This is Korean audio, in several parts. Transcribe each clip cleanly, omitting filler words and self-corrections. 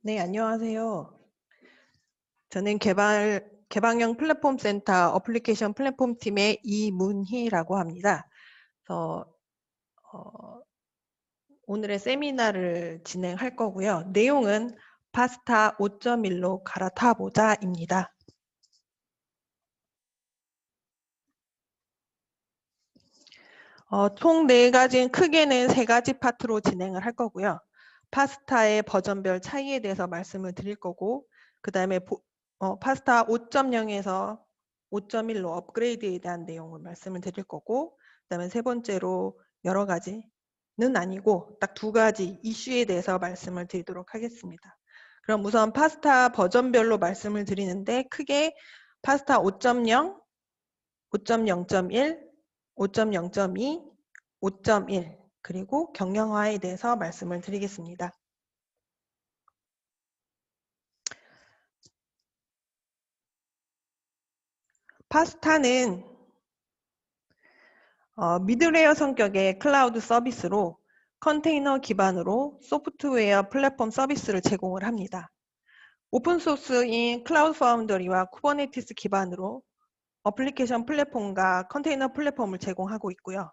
네, 안녕하세요. 저는 개방형 플랫폼 센터 어플리케이션 플랫폼 팀의 이문희라고 합니다. 그래서 오늘의 세미나를 진행할 거고요. 내용은 파스타 5.1로 갈아타 보자입니다. 총 4가지, 크게는 3가지 파트로 진행을 할 거고요. 파스타의 버전별 차이에 대해서 말씀을 드릴 거고, 그 다음에 파스타 5.0에서 5.1로 업그레이드에 대한 내용을 말씀을 드릴 거고, 그 다음에 세 번째로 여러 가지는 아니고 딱 2가지 이슈에 대해서 말씀을 드리도록 하겠습니다. 그럼 우선 파스타 버전별로 말씀을 드리는데 크게 파스타 5.0, 5.0.1, 5.0.2, 5.1 그리고 경영화에 대해서 말씀을 드리겠습니다. 파스타는 미드웨어 성격의 클라우드 서비스로 컨테이너 기반으로 소프트웨어 플랫폼 서비스를 제공을 합니다. 오픈소스인 클라우드 파운더리와 쿠버네티스 기반으로 어플리케이션 플랫폼과 컨테이너 플랫폼을 제공하고 있고요.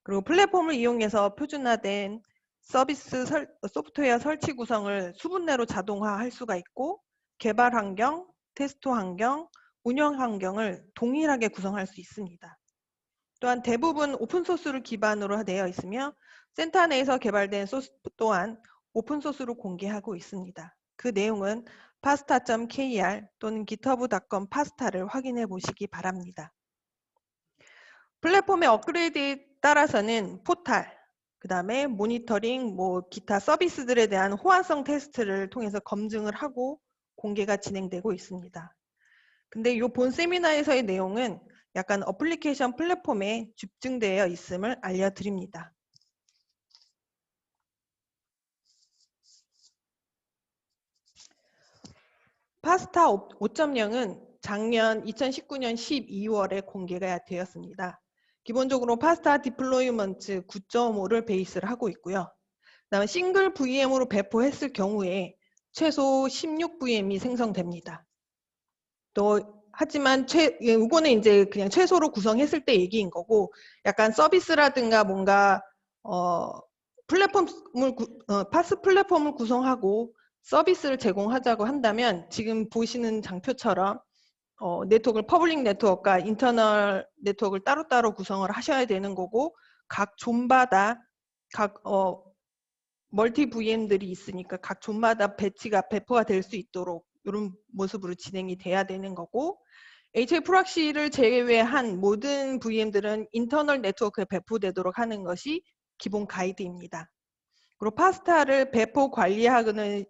그리고 플랫폼을 이용해서 표준화된 서비스 소프트웨어 설치 구성을 수분내로 자동화할 수가 있고 개발 환경, 테스트 환경, 운영 환경을 동일하게 구성할 수 있습니다. 또한 대부분 오픈소스를 기반으로 되어 있으며 센터 내에서 개발된 소스 또한 오픈소스로 공개하고 있습니다. 그 내용은 pasta.kr 또는 github.com 파스타를 확인해 보시기 바랍니다. 플랫폼의 업그레이드에 따라서는 포탈, 그 다음에 모니터링, 기타 서비스들에 대한 호환성 테스트를 통해서 검증을 하고 공개가 진행되고 있습니다. 근데 이 본 세미나에서의 내용은 약간 어플리케이션 플랫폼에 집중되어 있음을 알려드립니다. 파스타 5.0은 작년 2019년 12월에 공개가 되었습니다. 기본적으로 파스타 디플로이먼트 9.5를 베이스를 하고 있고요. 그다음에 싱글 VM으로 배포했을 경우에 최소 16VM이 생성됩니다. 또 하지만 이거는 이제 그냥 최소로 구성했을 때 얘기인 거고 약간 서비스라든가 뭔가 파스 플랫폼을 구성하고 서비스를 제공하자고 한다면 지금 보시는 장표처럼 네트워크를 퍼블릭 네트워크와 인터널 네트워크를 따로따로 구성을 하셔야 되는 거고 각 존마다 각 멀티 VM들이 있으니까 각 존마다 배치가 배포가 될 수 있도록 이런 모습으로 진행이 돼야 되는 거고 HA 프락시를 제외한 모든 VM들은 인터널 네트워크에 배포되도록 하는 것이 기본 가이드입니다. 그리고 파스타를 배포 관리하는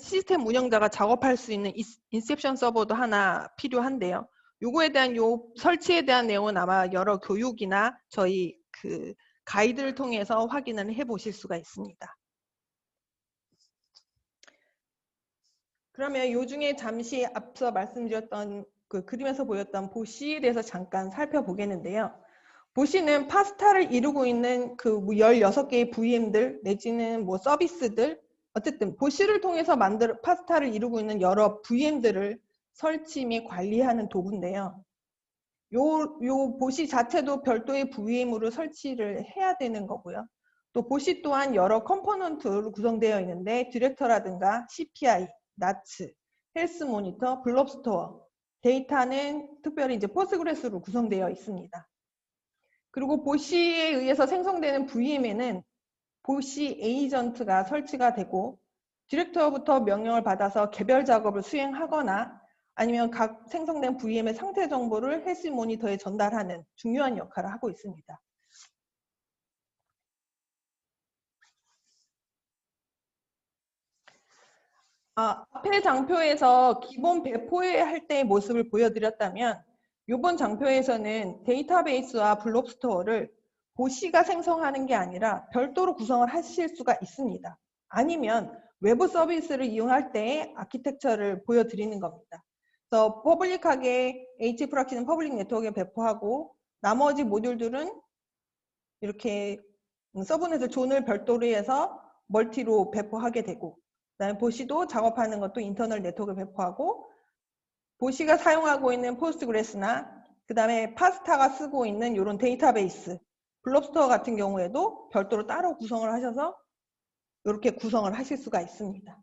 시스템 운영자가 작업할 수 있는 인셉션 서버도 하나 필요한데요. 요거에 대한 설치에 대한 내용은 아마 여러 교육이나 저희 그 가이드를 통해서 확인을 해 보실 수가 있습니다. 그러면 요 중에 잠시 앞서 말씀드렸던 그 그림에서 보였던 보시에 대해서 잠깐 살펴보겠는데요. 보시는 파스타를 이루고 있는 그 16개의 VM들 내지는 서비스들 어쨌든 보시를 통해서 파스타를 이루고 있는 여러 VM들을 설치 및 관리하는 도구인데요. 요 보시 자체도 별도의 VM으로 설치를 해야 되는 거고요. 또 보시 또한 여러 컴포넌트로 구성되어 있는데 디렉터라든가 CPI, 나츠, 헬스 모니터, 블럽스토어 데이터는 특별히 이제 포스그레스로 구성되어 있습니다. 그리고 보시에 의해서 생성되는 VM에는 보시 에이전트가 설치가 되고 디렉터부터 명령을 받아서 개별 작업을 수행하거나 아니면 각 생성된 VM의 상태 정보를 헬스 모니터에 전달하는 중요한 역할을 하고 있습니다. 앞에 장표에서 기본 배포할 때의 모습을 보여드렸다면 이번 장표에서는 데이터베이스와 블록스토어를 보시가 생성하는 게 아니라 별도로 구성을 하실 수가 있습니다. 아니면 외부 서비스를 이용할 때의 아키텍처를 보여드리는 겁니다. 그래서 퍼블릭하게 HF락시는 퍼블릭 네트워크에 배포하고 나머지 모듈들은 이렇게 서브넷을 존을 별도로 해서 멀티로 배포하게 되고 그다음에 보시도 작업하는 것도 인터널 네트워크를 배포하고, 보시가 사용하고 있는 포스트그레스나 그다음에 파스타가 쓰고 있는 이런 데이터베이스, 블롭스터 같은 경우에도 별도로 따로 구성을 하셔서 이렇게 구성을 하실 수가 있습니다.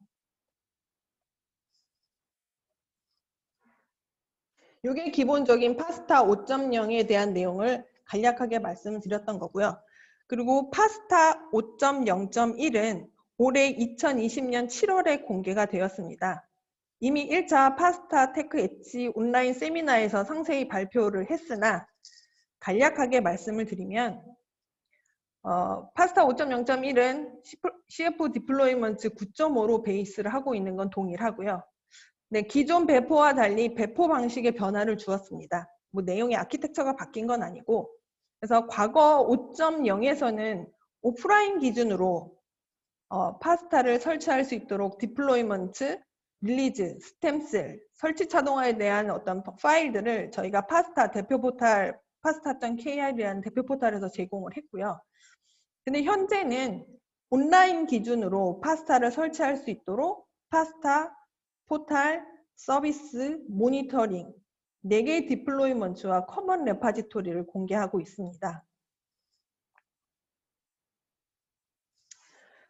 이게 기본적인 파스타 5.0에 대한 내용을 간략하게 말씀드렸던 거고요. 그리고 파스타 5.0.1은 올해 2020년 7월에 공개가 되었습니다. 이미 1차 파스타 테크 엣지 온라인 세미나에서 상세히 발표를 했으나 간략하게 말씀을 드리면 파스타 5.0.1은 CF 디플로이먼트 9.5로 베이스를 하고 있는 건 동일하고요. 네, 기존 배포와 달리 배포 방식의 변화를 주었습니다. 뭐 내용의 아키텍처가 바뀐 건 아니고, 그래서 과거 5.0에서는 오프라인 기준으로 파스타를 설치할 수 있도록 디플로이먼트, 릴리즈, 스템셀, 설치 자동화에 대한 어떤 파일들을 저희가 파스타 대표 포탈 pasta.kr이라는 대표 포탈에서 제공을 했고요. 근데 현재는 온라인 기준으로 파스타를 설치할 수 있도록 파스타, 포탈, 서비스, 모니터링 4개의 디플로이먼트와 커먼 레파지토리를 공개하고 있습니다.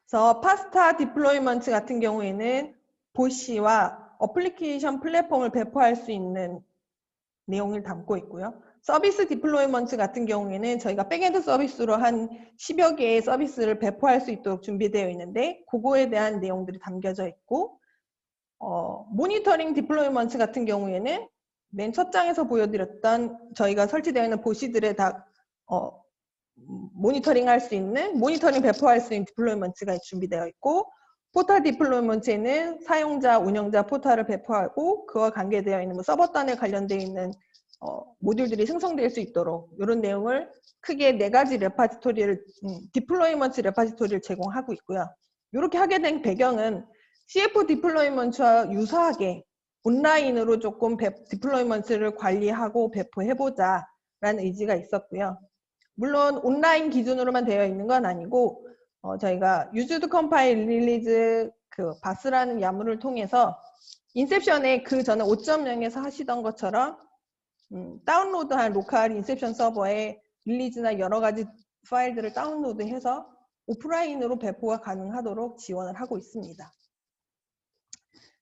그래서 파스타 디플로이먼트 같은 경우에는 보시와 어플리케이션 플랫폼을 배포할 수 있는 내용을 담고 있고요. 서비스 디플로이먼트 같은 경우에는 저희가 백엔드 서비스로 한 10여 개의 서비스를 배포할 수 있도록 준비되어 있는데 그거에 대한 내용들이 담겨져 있고, 모니터링 디플로이먼트 같은 경우에는 맨 첫 장에서 보여드렸던 저희가 설치되어 있는 보시들에 다 모니터링 할 수 있는, 모니터링 배포할 수 있는 디플로이먼트가 준비되어 있고, 포탈 디플로이먼트에는 사용자, 운영자 포탈을 배포하고 그와 관계되어 있는 서버단에 관련되어 있는 모듈들이 생성될 수 있도록 이런 내용을 크게 4가지 레파지토리를 디플로이먼트 레파지토리를 제공하고 있고요. 이렇게 하게 된 배경은 CF 디플로이먼트와 유사하게 온라인으로 조금 디플로이먼트를 관리하고 배포해보자 라는 의지가 있었고요. 물론 온라인 기준으로만 되어 있는 건 아니고 저희가 used compile release 그 바스라는 야물을 통해서 인셉션에 그 전에 5.0에서 하시던 것처럼 다운로드한 로컬 인셉션 서버에 릴리즈나 여러 가지 파일들을 다운로드해서 오프라인으로 배포가 가능하도록 지원을 하고 있습니다.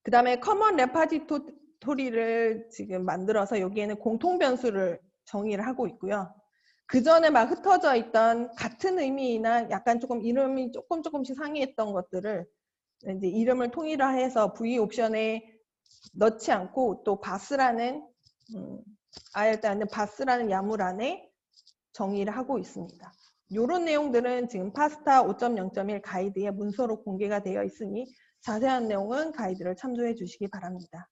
그 다음에 커먼 레파지토리를 지금 만들어서 여기에는 공통 변수를 정의를 하고 있고요. 그 전에 막 흩어져 있던 같은 의미나 약간 조금 이름이 조금씩 상이했던 것들을 이제 이름을 통일화해서 V 옵션에 넣지 않고 또 바스라는 일단은 바스라는 야물 안에 정의를 하고 있습니다. 이런 내용들은 지금 파스타 5.0.1 가이드에 문서로 공개가 되어 있으니 자세한 내용은 가이드를 참조해 주시기 바랍니다.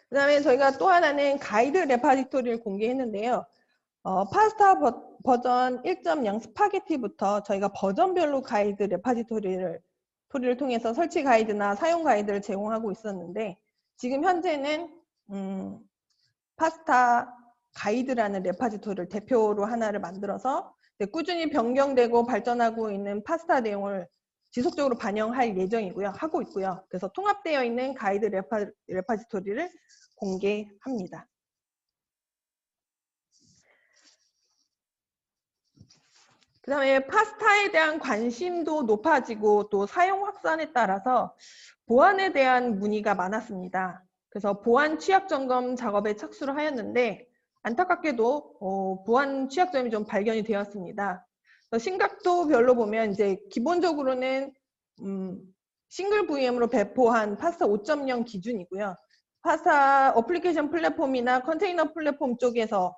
그 다음에 저희가 또 하나는 가이드 레파지토리를 공개했는데요. 파스타 버전 1.0 스파게티부터 저희가 버전별로 가이드 레파지토리를 통해서 설치 가이드나 사용 가이드를 제공하고 있었는데, 지금 현재는 파스타 가이드라는 레파지토리를 대표로 하나를 만들어서 꾸준히 변경되고 발전하고 있는 파스타 내용을 지속적으로 반영할 예정이고요. 하고 있고요. 그래서 통합되어 있는 가이드 레파지토리를 공개합니다. 그 다음에 파스타에 대한 관심도 높아지고 또 사용 확산에 따라서 보안에 대한 문의가 많았습니다. 그래서 보안 취약 점검 작업에 착수를 하였는데 안타깝게도 보안 취약점이 좀 발견이 되었습니다. 심각도별로 보면 이제 기본적으로는 싱글 VM으로 배포한 파스타 5.0 기준이고요. 파스타 어플리케이션 플랫폼이나 컨테이너 플랫폼 쪽에서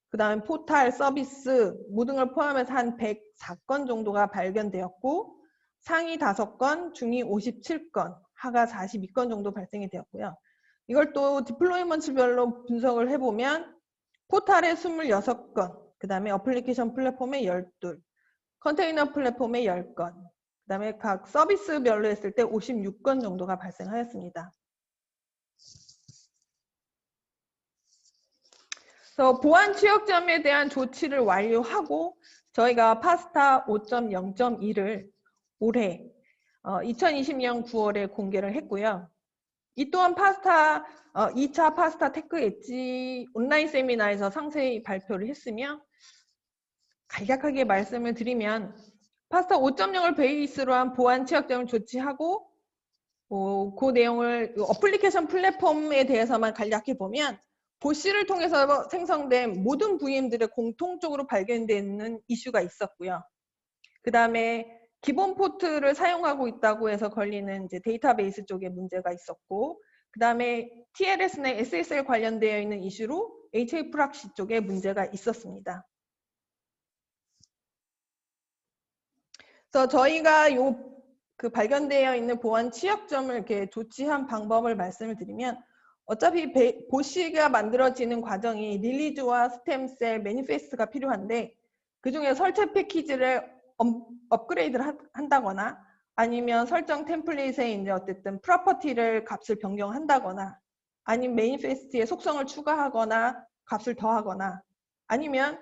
그 다음에 포탈, 서비스 모든걸 포함해서 한 104건 정도가 발견되었고, 상위 5건, 중위 57건, 하가 42건 정도 발생이 되었고요. 이걸 또 디플로이먼트별로 분석을 해보면 포탈에 26건, 그 다음에 어플리케이션 플랫폼에 12, 컨테이너 플랫폼에 10건, 그 다음에 각 서비스별로 했을 때 56건 정도가 발생하였습니다. 그래서 보안 취약점에 대한 조치를 완료하고 저희가 파스타 5.0.2를 올해 2020년 9월에 공개를 했고요. 이 또한 2차 파스타 테크 엣지 온라인 세미나에서 상세히 발표를 했으며, 간략하게 말씀을 드리면 파스타 5.0을 베이스로 한 보안 취약점을 조치하고, 그 내용을 어플리케이션 플랫폼에 대해서만 간략히 보면 보시를 통해서 생성된 모든 VM들의 공통적으로 발견되는 이슈가 있었고요. 그 다음에 기본 포트를 사용하고 있다고 해서 걸리는 이제 데이터베이스 쪽에 문제가 있었고, 그 다음에 TLS나 SSL 관련되어 있는 이슈로 HA 프락시 쪽에 문제가 있었습니다. 그래서 저희가 그 발견되어 있는 보안 취약점을 이렇게 조치한 방법을 말씀을 드리면, 어차피 보시가 만들어지는 과정이 릴리즈와 스템셀, 매니페스트가 필요한데, 그중에 설치 패키지를 업그레이드를 한다거나, 아니면 설정 템플릿에 이제 어쨌든 프로퍼티를 값을 변경한다거나, 아니면 매니페스트에 속성을 추가하거나 값을 더하거나, 아니면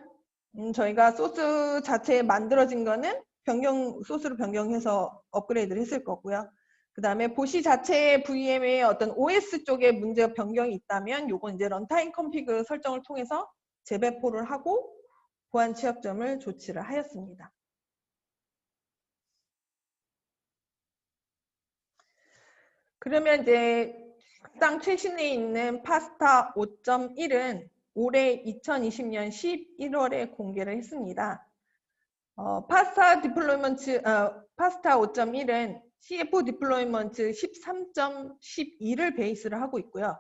저희가 소스 자체에 만들어진 거는 소스로 변경해서 업그레이드를 했을 거고요. 그 다음에 보시 자체의 VM의 어떤 OS 쪽에 문제가 변경이 있다면 요건 이제 런타임 컨피그 설정을 통해서 재배포를 하고 보안 취약점을 조치를 하였습니다. 그러면 이제 가장 최신에 있는 파스타 5.1은 올해 2020년 11월에 공개를 했습니다. 파스타 5.1은 CF 디플로이먼트 13.12를 베이스를 하고 있고요.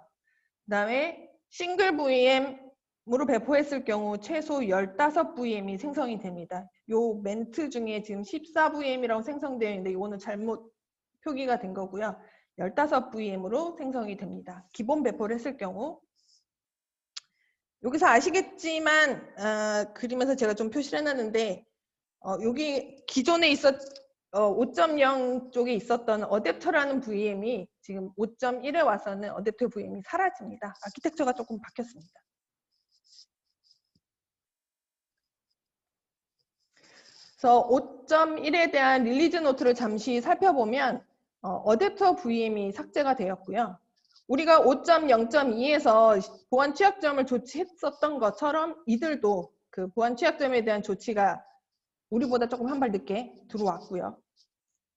그 다음에 싱글 VM으로 배포했을 경우 최소 15VM이 생성이 됩니다. 요 멘트 중에 지금 14VM이라고 생성되어 있는데 이거는 잘못 표기가 된 거고요. 15VM으로 생성이 됩니다. 기본 배포를 했을 경우. 여기서 아시겠지만 그림에서 제가 좀 표시를 해놨는데 여기 기존에 5.0 쪽에 있었던 어댑터라는 VM이 지금 5.1에 와서는 어댑터 VM이 사라집니다. 아키텍처가 조금 바뀌었습니다. 그래서 5.1에 대한 릴리즈 노트를 잠시 살펴보면 어댑터 VM이 삭제가 되었고요. 우리가 5.0.2에서 보안 취약점을 조치했었던 것처럼 이들도 그 보안 취약점에 대한 조치가 우리보다 조금 한 발 늦게 들어왔고요.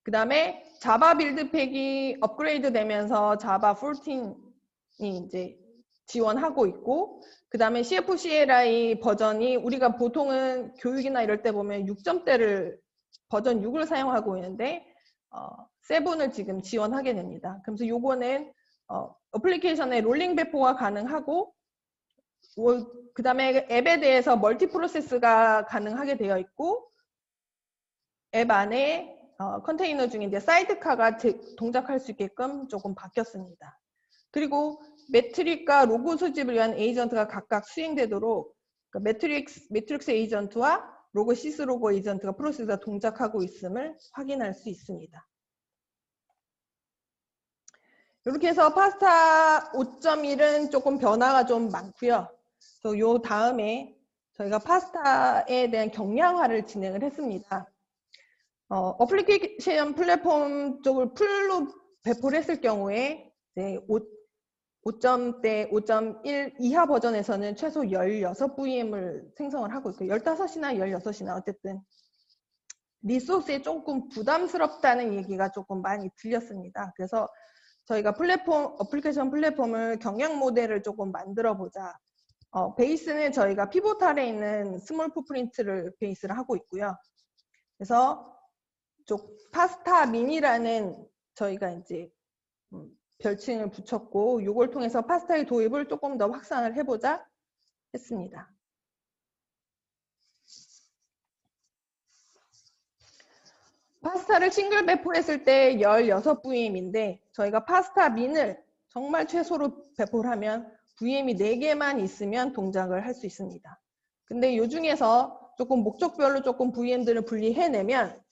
그 다음에 자바 빌드팩이 업그레이드 되면서 자바 14이 이제 지원하고 있고, 그 다음에 CFCLI 버전이 우리가 보통은 교육이나 이럴 때 보면 6점대를 버전 6을 사용하고 있는데 7을 지금 지원하게 됩니다. 그래서 요거는 어플리케이션에 롤링 배포가 가능하고, 그 다음에 앱에 대해서 멀티 프로세스가 가능하게 되어 있고, 앱 안에 컨테이너 중에 이제 사이드카가 동작할 수 있게끔 조금 바뀌었습니다. 그리고 매트릭과 로그 수집을 위한 에이전트가 각각 수행되도록 매트릭스 에이전트와 로그 시스로그 에이전트가 프로세스가 동작하고 있음을 확인할 수 있습니다. 이렇게 해서 파스타 5.1은 조금 변화가 좀 많고요. 또 요 다음에 저희가 파스타에 대한 경량화를 진행을 했습니다. 어플리케이션 플랫폼 쪽을 풀로 배포를 했을 경우에 5.1 이하 버전에서는 최소 16VM을 생성을 하고 있고 15이나 16이나 어쨌든 리소스에 조금 부담스럽다는 얘기가 조금 많이 들렸습니다. 그래서 저희가 어플리케이션 플랫폼을 경량 모델을 조금 만들어 보자. 베이스는 저희가 피보탈에 있는 스몰 풋프린트를 베이스를 하고 있고요. 그래서 파스타 미니라는 저희가 이제 별칭을 붙였고, 이걸 통해서 파스타의 도입을 조금 더 확산을 해보자 했습니다. 파스타를 싱글 배포했을 때 16VM인데 저희가 파스타 민을 정말 최소로 배포를 하면 VM이 4개만 있으면 동작을 할 수 있습니다. 근데 이 중에서 조금 목적별로 조금 VM들을 분리해내면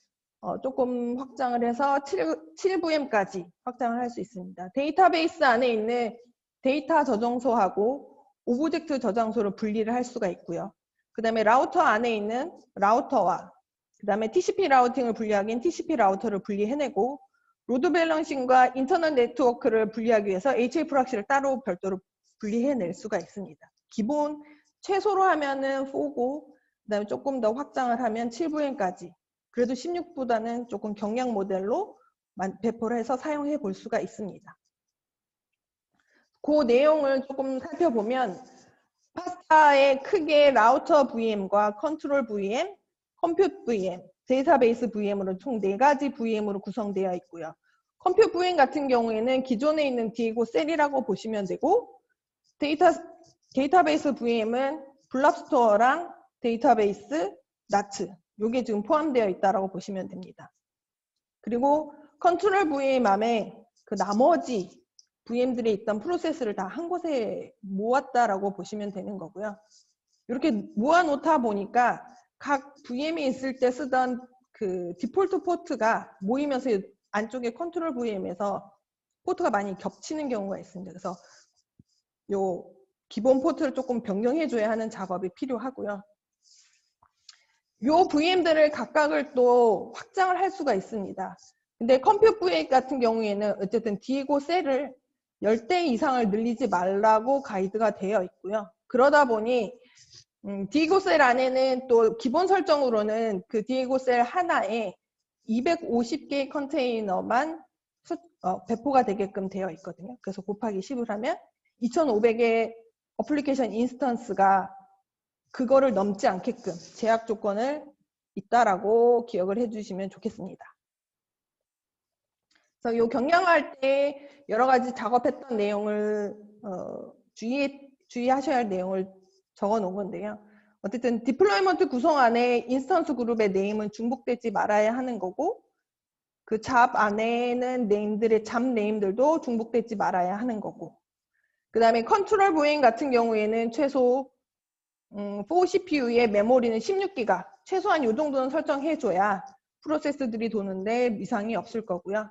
조금 확장을 해서 7VM까지 확장을 할 수 있습니다. 데이터베이스 안에 있는 데이터 저장소하고 오브젝트 저장소를 분리를 할 수가 있고요. 그 다음에 라우터 안에 있는 라우터와 그 다음에 TCP 라우팅을 분리하기엔 TCP 라우터를 분리해내고 로드 밸런싱과 인터넷 네트워크를 분리하기 위해서 HA 프락시를 따로 별도로 분리해낼 수가 있습니다. 기본 최소로 하면은 4고 그 다음에 조금 더 확장을 하면 7VM까지 그래도 16보다는 조금 경량 모델로 배포를 해서 사용해 볼 수가 있습니다. 그 내용을 조금 살펴보면 파스타의 크게 라우터 VM과 컨트롤 VM, 컴퓨트 VM, 데이터베이스 VM으로 총 4가지 VM으로 구성되어 있고요. 컴퓨트 VM 같은 경우에는 기존에 있는 디에고 셀이라고 보시면 되고 데이터베이스 VM은 블랍스토어랑 데이터베이스, 나츠 이게 지금 포함되어 있다고 보시면 됩니다. 그리고 컨트롤 VM 안에 그 나머지 VM들에 있던 프로세스를 다 한 곳에 모았다라고 보시면 되는 거고요. 이렇게 모아놓다 보니까 각 VM에 있을 때 쓰던 그 디폴트 포트가 모이면서 안쪽에 컨트롤 VM에서 포트가 많이 겹치는 경우가 있습니다. 그래서 요 기본 포트를 조금 변경해줘야 하는 작업이 필요하고요. 요 VM들을 각각을 또 확장을 할 수가 있습니다. 근데 컴퓨트 VM 같은 경우에는 어쨌든 디에고 셀을 10대 이상을 늘리지 말라고 가이드가 되어 있고요. 그러다 보니 디에고 셀 안에는 또 기본 설정으로는 그 디에고 셀 하나에 250개의 컨테이너만 배포가 되게끔 되어 있거든요. 그래서 곱하기 10을 하면 2500의 어플리케이션 인스턴스가 그거를 넘지 않게끔 제약 조건을 있다라고 기억을 해주시면 좋겠습니다. 그래서 이 경량화할 때 여러 가지 작업했던 내용을 주의하셔야 할 내용을 적어 놓은 건데요. 어쨌든 디플로이먼트 구성 안에 인스턴스 그룹의 네임은 중복되지 말아야 하는 거고 그 잡 안에는 네임들의 잡 네임들도 중복되지 말아야 하는 거고 그 다음에 컨트롤 VM 같은 경우에는 최소 4CPU의 메모리는 16기가 최소한 이 정도는 설정해줘야 프로세스들이 도는데 이상이 없을 거고요.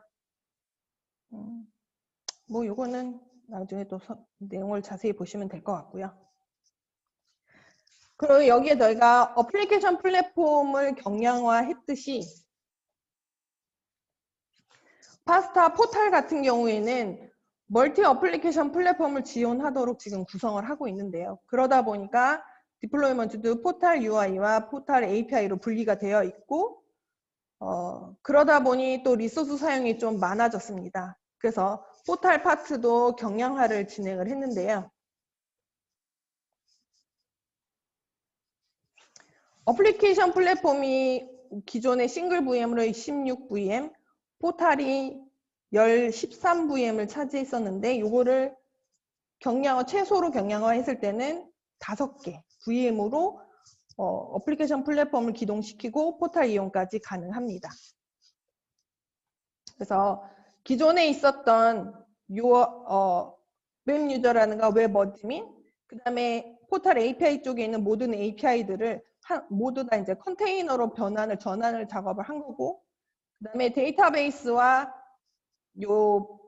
뭐 이거는 나중에 또 내용을 자세히 보시면 될 것 같고요. 그리고 여기에 저희가 어플리케이션 플랫폼을 경량화했듯이 파스타 포탈 같은 경우에는 멀티 어플리케이션 플랫폼을 지원하도록 지금 구성을 하고 있는데요. 그러다 보니까 디플로이먼트도 포탈 UI와 포탈 API로 분리가 되어 있고 그러다 보니 또 리소스 사용이 좀 많아졌습니다. 그래서 포탈 파트도 경량화를 진행을 했는데요. 어플리케이션 플랫폼이 기존의 싱글 VM으로 16VM, 포탈이 13VM을 차지했었는데 이거를 최소로 경량화했을 때는 5개 VM으로 어플리케이션 플랫폼을 기동시키고 포탈 이용까지 가능합니다. 그래서 기존에 있었던 웹 유저라든가 웹 어드민, 그 다음에 포탈 API 쪽에 있는 모든 API들을 모두 다 이제 컨테이너로 전환을 작업을 한 거고, 그 다음에 데이터베이스와 요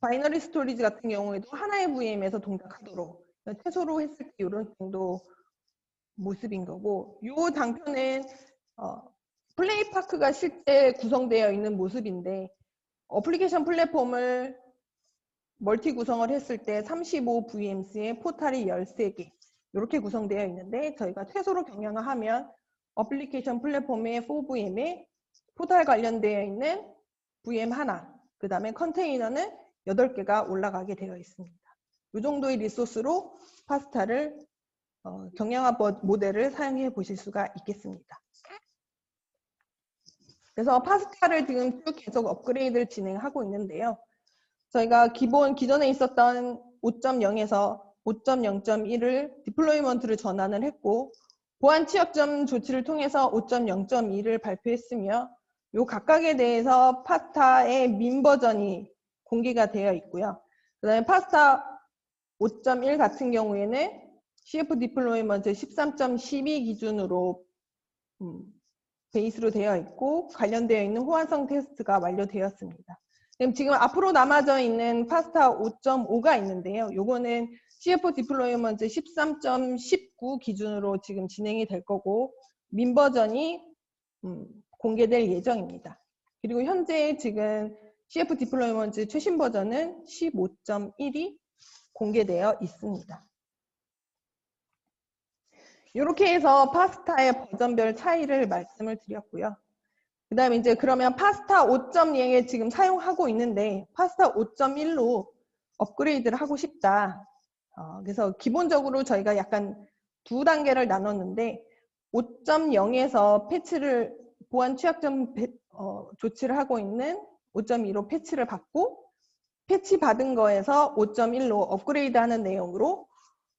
바이너리 스토리지 같은 경우에도 하나의 VM에서 동작하도록 최소로 했을 때 이런 정도 모습인 거고, 요 장표는 플레이파크가 실제 구성되어 있는 모습인데 어플리케이션 플랫폼을 멀티 구성을 했을 때 35VMC에 포탈이 13개 이렇게 구성되어 있는데 저희가 최소로 경량화하면 어플리케이션 플랫폼의 4VM에 포탈 관련되어 있는 VM 하나, 그 다음에 컨테이너는 8개가 올라가게 되어 있습니다. 이 정도의 리소스로 파스타를 경량화 모델을 사용해 보실 수가 있겠습니다. 그래서 파스타를 지금 쭉 계속 업그레이드를 진행하고 있는데요. 저희가 기존에 있었던 5.0에서 5.0.1을 디플로이먼트를 전환을 했고 보안 취약점 조치를 통해서 5.0.2를 발표했으며 요 각각에 대해서 파스타의 민 버전이 공개가 되어 있고요. 그 다음에 파스타 5.1 같은 경우에는 CF 디플로이먼트 13.12 기준으로 베이스로 되어 있고 관련되어 있는 호환성 테스트가 완료되었습니다. 지금 앞으로 남아져 있는 파스타 5.5가 있는데요. 요거는 CF 디플로이먼트 13.19 기준으로 지금 진행이 될 거고 민 버전이 공개될 예정입니다. 그리고 현재 지금 CF 디플로이먼트 최신 버전은 15.1이 공개되어 있습니다. 이렇게 해서 파스타의 버전별 차이를 말씀을 드렸고요. 그 다음에 이제 그러면 파스타 5.0에 지금 사용하고 있는데 파스타 5.1로 업그레이드를 하고 싶다. 그래서 기본적으로 저희가 약간 두 단계를 나눴는데 5.0에서 패치를 보안 취약점 조치를 하고 있는 5.2로 패치를 받고 패치 받은 거에서 5.1로 업그레이드 하는 내용으로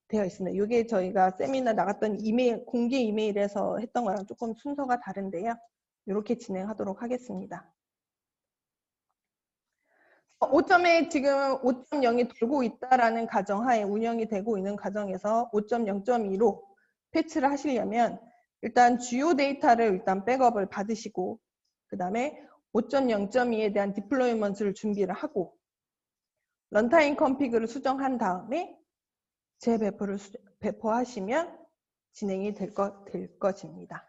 되어 있습니다. 이게 저희가 세미나 나갔던 이메일, 공개 이메일에서 했던 거랑 조금 순서가 다른데요. 이렇게 진행하도록 하겠습니다. 5점에 지금 5.0이 돌고 있다라는 가정하에 운영이 되고 있는 가정에서 5.0.2로 패치를 하시려면 일단 주요 데이터를 일단 백업을 받으시고 그 다음에 5.0.2에 대한 디플로이먼트를 준비를 하고 런타임 컨피그를 수정한 다음에 재배포를 배포하시면 진행이 될 것입니다.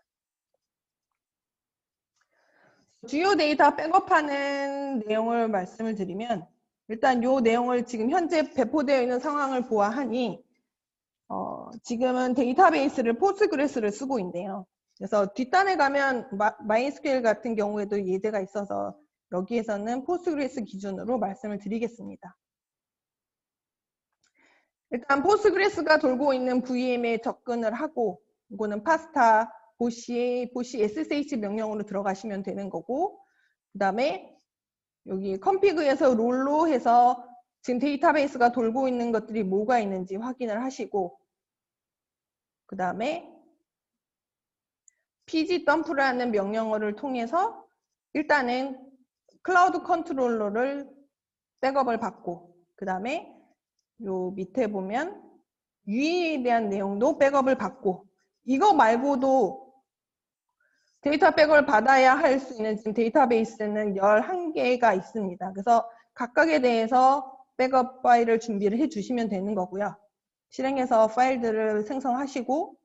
주요 데이터 백업하는 내용을 말씀을 드리면 일단 이 내용을 지금 현재 배포되어 있는 상황을 보아하니 지금은 데이터베이스를 포스트그레스를 쓰고 있네요. 그래서 뒷단에 가면 MySQL 같은 경우에도 예제가 있어서 여기에서는 포스트그레스 기준으로 말씀을 드리겠습니다. 일단 포스트그레스가 돌고 있는 VM에 접근을 하고 이거는 파스타 보시 SSH 명령으로 들어가시면 되는 거고 그 다음에 여기 컨피그에서 롤로 해서 지금 데이터베이스가 돌고 있는 것들이 뭐가 있는지 확인을 하시고 그 다음에 pgdump라는 명령어를 통해서 일단은 클라우드 컨트롤러를 백업을 받고 그 다음에 요 밑에 보면 UE에 대한 내용도 백업을 받고 이거 말고도 데이터 백업을 받아야 할 수 있는 지금 데이터베이스는 11개가 있습니다. 그래서 각각에 대해서 백업 파일을 준비를 해 주시면 되는 거고요. 실행해서 파일들을 생성하시고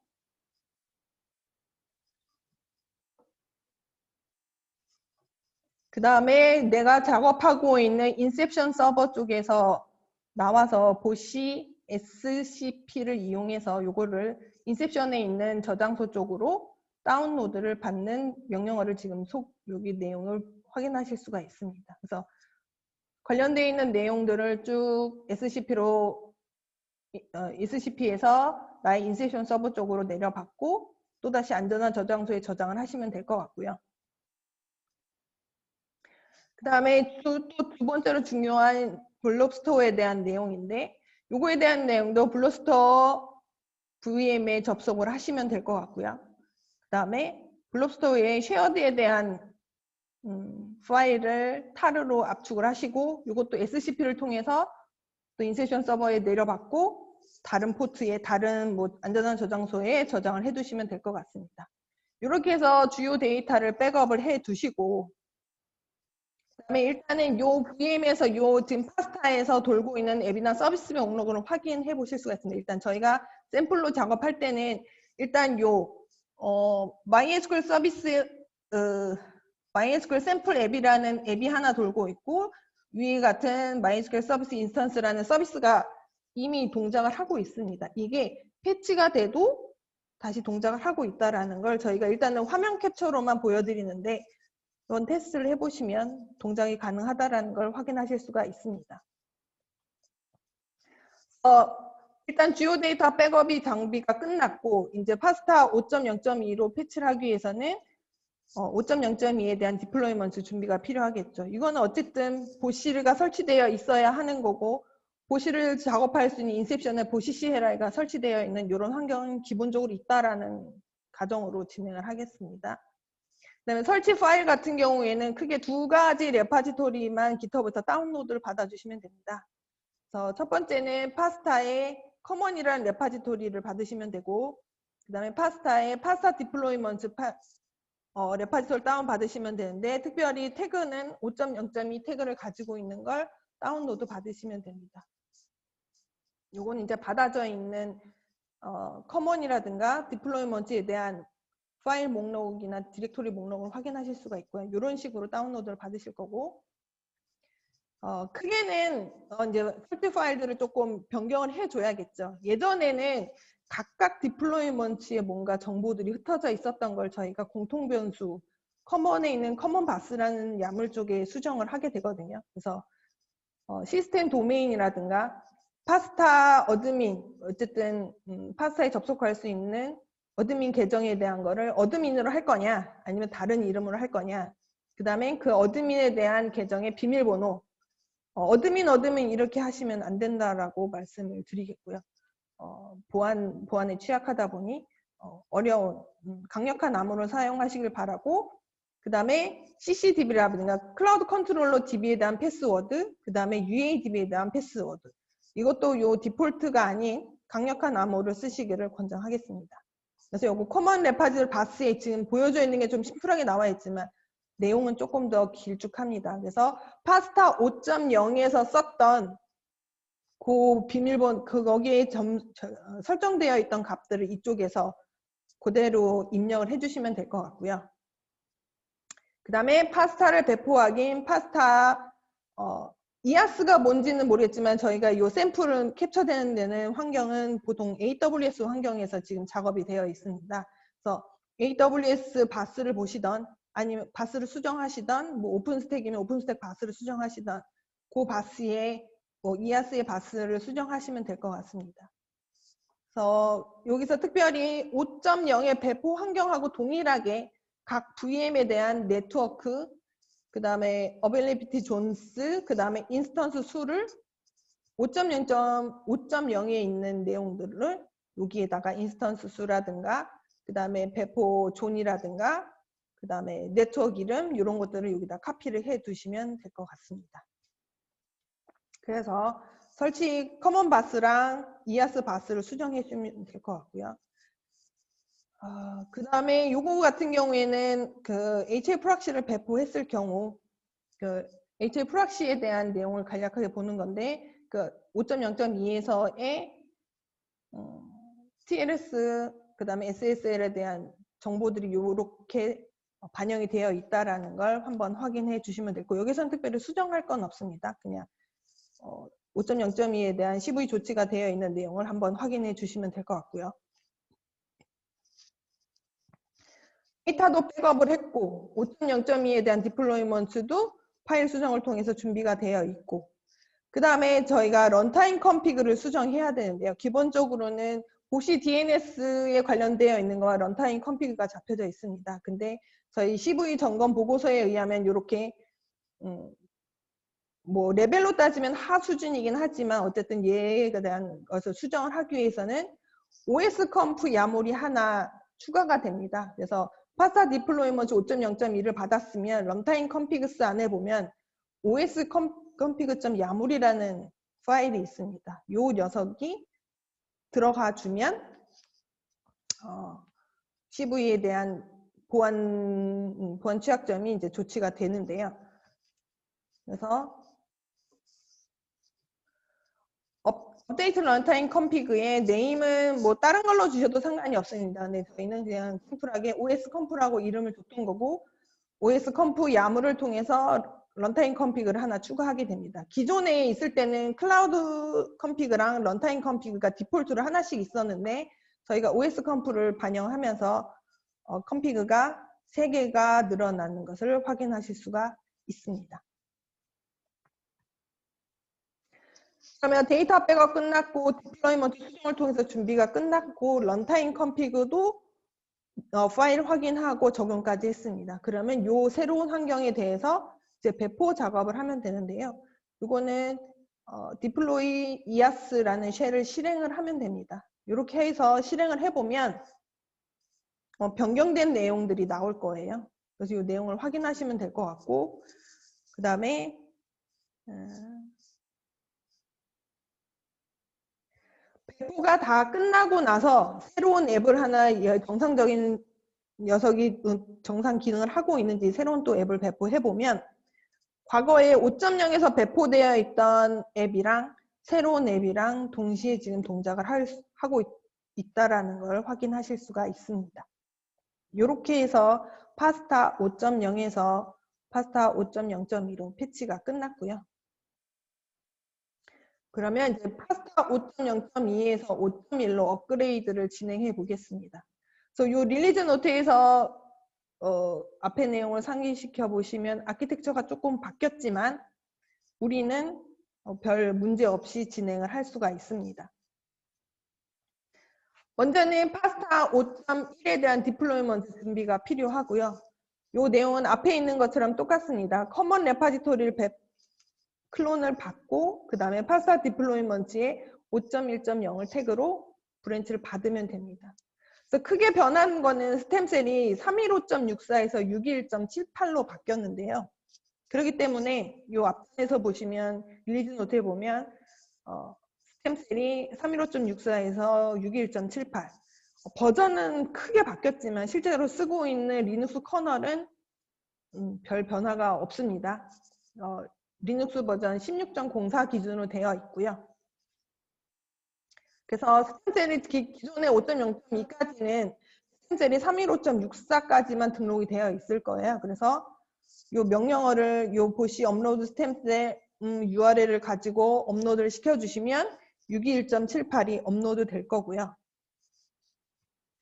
그 다음에 내가 작업하고 있는 인셉션 서버 쪽에서 나와서 보시 SCP를 이용해서 요거를 인셉션에 있는 저장소 쪽으로 다운로드를 받는 명령어를 지금 여기 내용을 확인하실 수가 있습니다. 그래서 관련되어 있는 내용들을 쭉 SCP에서 나의 인셉션 서버 쪽으로 내려받고 또다시 안전한 저장소에 저장을 하시면 될 것 같고요. 그 다음에 또 두 번째로 중요한 블록스토어에 대한 내용인데 요거에 대한 내용도 블록스토어 VM에 접속을 하시면 될 것 같고요. 그 다음에 블록스토어의 쉐어드에 대한 파일을 타르로 압축을 하시고 이것도 SCP를 통해서 또 인셉션 서버에 내려받고 다른 포트에 다른 안전한 저장소에 저장을 해두시면 될 것 같습니다. 이렇게 해서 주요 데이터를 백업을 해두시고 그다음에 일단은 요 VM에서 요 지금 파스타에서 돌고 있는 앱이나 서비스 목록을 확인해 보실 수가 있습니다. 일단 저희가 샘플로 작업할 때는 일단 요 MySQL 서비스 MySQL 샘플 앱이라는 앱이 하나 돌고 있고 위에 같은 MySQL 서비스 인스턴스라는 서비스가 이미 동작을 하고 있습니다. 이게 패치가 돼도 다시 동작을 하고 있다라는 걸 저희가 일단은 화면 캡처로만 보여드리는데 이건 테스트를 해보시면 동작이 가능하다는 걸 확인하실 수가 있습니다. 일단 주요 데이터 백업이 장비가 끝났고 이제 파스타 5.0.2로 패치를 하기 위해서는 5.0.2에 대한 디플로이먼트 준비가 필요하겠죠. 이거는 어쨌든 보시가 설치되어 있어야 하는 거고 보시를 작업할 수 있는 인셉션에 보시 CLI가 설치되어 있는 이런 환경은 기본적으로 있다라는 가정으로 진행을 하겠습니다. 그다음에 설치 파일 같은 경우에는 크게 두 가지 레파지토리만 GitHub에서 다운로드를 받아주시면 됩니다. 그래서 첫 번째는 파스타의 커먼이라는 레파지토리를 받으시면 되고 그 다음에 파스타의 파스타 디플로이먼트 레파지토리 다운 받으시면 되는데 특별히 태그는 5.0.2 태그를 가지고 있는 걸 다운로드 받으시면 됩니다. 요건 이제 받아져 있는 커먼이라든가 디플로이먼트에 대한 파일 목록이나 디렉토리 목록을 확인하실 수가 있고요. 이런 식으로 다운로드를 받으실 거고, 크게는 이제 설치 파일들을 조금 변경을 해줘야겠죠. 예전에는 각각 디플로이먼트에 뭔가 정보들이 흩어져 있었던 걸 저희가 공통 변수, 커먼에 있는 커먼 바스라는 야물 쪽에 수정을 하게 되거든요. 그래서 시스템 도메인이라든가 파스타 어드민, 어쨌든 파스타에 접속할 수 있는 어드민 계정에 대한 거를 어드민으로 할 거냐, 아니면 다른 이름으로 할 거냐, 그 다음에 그 어드민에 대한 계정의 비밀번호, 어드민 이렇게 하시면 안 된다라고 말씀을 드리겠고요. 보안에 취약하다 보니 어려운 강력한 암호를 사용하시길 바라고, 그 다음에 CCDB라든가 클라우드 컨트롤러 DB에 대한 패스워드, 그 다음에 UADB에 대한 패스워드, 이것도 요 디폴트가 아닌 강력한 암호를 쓰시기를 권장하겠습니다. 그래서 요거 커먼 레파지를 바스에 지금 보여져 있는 게 좀 심플하게 나와 있지만 내용은 조금 더 길쭉합니다. 그래서 파스타 5.0에서 썼던 그 비밀번호, 거기에 설정되어 있던 값들을 이쪽에서 그대로 입력을 해주시면 될 것 같고요. 그 다음에 파스타를 배포 확인, 파스타, 이아스가 뭔지는 모르겠지만 저희가 이 샘플은 캡처되는 데는 환경은 보통 AWS 환경에서 지금 작업이 되어 있습니다. 그래서 AWS 바스를 보시던, 아니면 바스를 수정하시던, 뭐 오픈스택이면 오픈스택 바스를 수정하시던, 그 바스에 이아스의 바스를 수정하시면 될 것 같습니다. 그래서 여기서 특별히 5.0의 배포 환경하고 동일하게 각 VM에 대한 네트워크, 그 다음에 어베일리비티 존스, 그 다음에 인스턴스 수를 5.0에 있는 내용들을 여기에다가 인스턴스 수라든가, 그 다음에 배포 존이라든가, 그 다음에 네트워크 이름, 이런 것들을 여기다 카피를 해 두시면 될 것 같습니다. 그래서 설치 커먼 바스랑 이아스 바스를 수정해 주면 될 것 같고요. 그 다음에 요거 같은 경우에는 그 HA 프락시를 배포했을 경우 그 HA 프락시에 대한 내용을 간략하게 보는 건데, 그 5.0.2에서의 TLS 그 다음에 SSL에 대한 정보들이 이렇게 반영이 되어 있다라는 걸 한번 확인해 주시면 되고, 여기서는 특별히 수정할 건 없습니다. 그냥 5.0.2에 대한 CV 조치가 되어 있는 내용을 한번 확인해 주시면 될 것 같고요. 데이터도 백업을 했고 5.0.2에 대한 디플로이먼트도 파일 수정을 통해서 준비가 되어 있고, 그 다음에 저희가 런타임 컨피그를 수정해야 되는데요. 기본적으로는 보시 DNS에 관련되어 있는 거와 런타임 컨피그가 잡혀져 있습니다. 근데 저희 CV 점검 보고서에 의하면 이렇게 뭐 레벨로 따지면 하 수준이긴 하지만 어쨌든 얘에 대한 것을 수정을 하기 위해서는 OS 컴프 야몰이 하나 추가가 됩니다. 그래서 파스타 디플로이먼트 5.0.2를 받았으면 런타임 컨피그스 안에 보면 OS config.yaml이라는 파일이 있습니다. 이 녀석이 들어가 주면 CV에 대한 보안 취약점이 이제 조치가 되는데요. 그래서 업데이트 런타임 컨피그의 네임은 뭐 다른 걸로 주셔도 상관이 없습니다. 근데 저희는 그냥 심플하게 OS 컴프라고 이름을 줬던 거고, OS 컴프 야물을 통해서 런타임 컨피그를 하나 추가하게 됩니다. 기존에 있을 때는 클라우드 컨피그랑 런타임 컨피그가 디폴트로 하나씩 있었는데 저희가 OS 컴프를 반영하면서 컨피그가 3개가 늘어나는 것을 확인하실 수가 있습니다. 그러면 데이터 백업 끝났고 디플로이먼트 수정을 통해서 준비가 끝났고 런타임 컨피그도 파일 확인하고 적용까지 했습니다. 그러면 요 새로운 환경에 대해서 이제 배포 작업을 하면 되는데요. 이거는 deploy ias라는 쉘을 실행을 하면 됩니다. 이렇게 해서 실행을 해보면 변경된 내용들이 나올 거예요. 그래서 이 내용을 확인하시면 될 것 같고, 그 다음에 배포가 다 끝나고 나서 새로운 앱을 하나 정상적인 녀석이 정상 기능을 하고 있는지 새로운 또 앱을 배포해보면 과거에 5.0에서 배포되어 있던 앱이랑 새로운 앱이랑 동시에 지금 동작을 하고 있다라는 걸 확인하실 수가 있습니다. 이렇게 해서 파스타 5.0에서 파스타 5.0.2로 패치가 끝났고요. 그러면 이제 파스타 5.0.2에서 5.1로 업그레이드를 진행해 보겠습니다. 그래서 이 릴리즈 노트에서 앞에 내용을 상기시켜 보시면 아키텍처가 조금 바뀌었지만 우리는 별 문제 없이 진행을 할 수가 있습니다. 먼저는 파스타 5.1에 대한 디플로이먼트 준비가 필요하고요. 이 내용은 앞에 있는 것처럼 똑같습니다. 커먼 레파지토리를 클론을 받고 그 다음에 파스타 디플로이먼트에 5.1.0을 태그로 브랜치를 받으면 됩니다. 그래서 크게 변한 거는 스템셀이 315.64에서 621.78로 바뀌었는데요. 그렇기 때문에 이 앞에서 보시면 릴리즈 노트에 보면 스템셀이 315.64에서 61.78 버전은 크게 바뀌었지만 실제로 쓰고 있는 리눅스 커널은 별 변화가 없습니다. 리눅스 버전 16.04 기준으로 되어 있고요. 그래서 스템셀이 기존의 5.0.2까지는 스템셀이 315.64까지만 등록이 되어 있을 거예요. 그래서 이 명령어를 이 보시 업로드 스템셀 URL을 가지고 업로드를 시켜주시면 621.78이 업로드 될 거고요.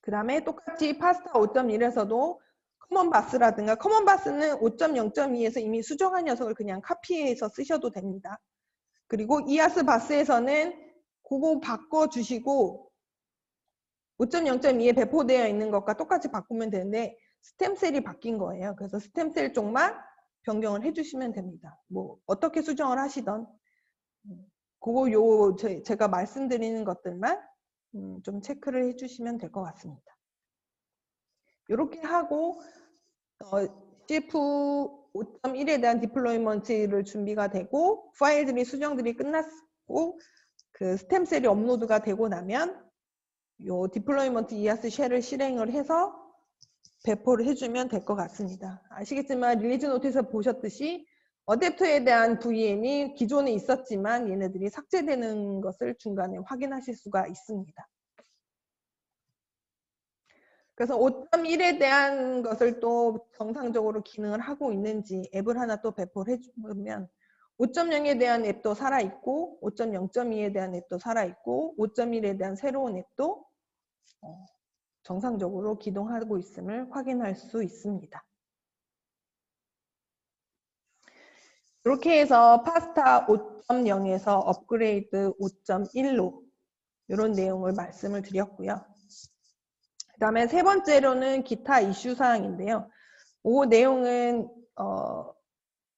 그 다음에 똑같이 파스타 5.1에서도 커먼바스라든가 커먼바스는 5.0.2에서 이미 수정한 녀석을 그냥 카피해서 쓰셔도 됩니다. 그리고 이아스 바스에서는 그거 바꿔주시고 5.0.2에 배포되어 있는 것과 똑같이 바꾸면 되는데 스템셀이 바뀐 거예요. 그래서 스템셀 쪽만 변경을 해주시면 됩니다. 뭐 어떻게 수정을 하시던 그거 제가 말씀드리는 것들만 좀 체크를 해주시면 될 것 같습니다. 이렇게 하고 CF 5.1에 대한 디플로이먼트를 준비가 되고 파일들이 수정들이 끝났고 그 스템셀이 업로드가 되고 나면 요 디플로이먼트 이아스 쉘을 실행을 해서 배포를 해주면 될 것 같습니다. 아시겠지만 릴리즈 노트에서 보셨듯이 어댑터에 대한 VM이 기존에 있었지만 얘네들이 삭제되는 것을 중간에 확인하실 수가 있습니다. 그래서 5.1에 대한 것을 또 정상적으로 기능을 하고 있는지 앱을 하나 또 배포를 해주면 5.0에 대한 앱도 살아있고 5.0.2에 대한 앱도 살아있고 5.1에 대한 새로운 앱도 정상적으로 기동하고 있음을 확인할 수 있습니다. 이렇게 해서 파스타 5.0에서 업그레이드 5.1로 이런 내용을 말씀을 드렸고요. 그 다음에 세 번째로는 기타 이슈 사항인데요. 이 내용은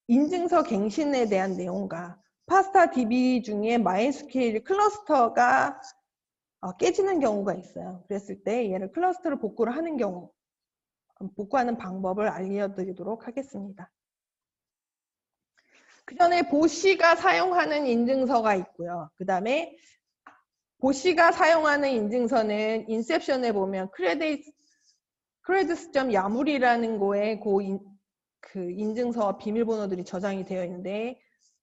인증서 갱신에 대한 내용과 파스타 DB 중에 MySQL 클러스터가 깨지는 경우가 있어요. 그랬을 때 얘를 클러스터를 복구를 하는 경우 복구하는 방법을 알려드리도록 하겠습니다. 그 전에 보시가 사용하는 인증서가 있고요. 그 다음에 보시가 사용하는 인증서는 인셉션에 보면 credits.yaml이라는 거에 그 인증서 비밀번호들이 저장이 되어 있는데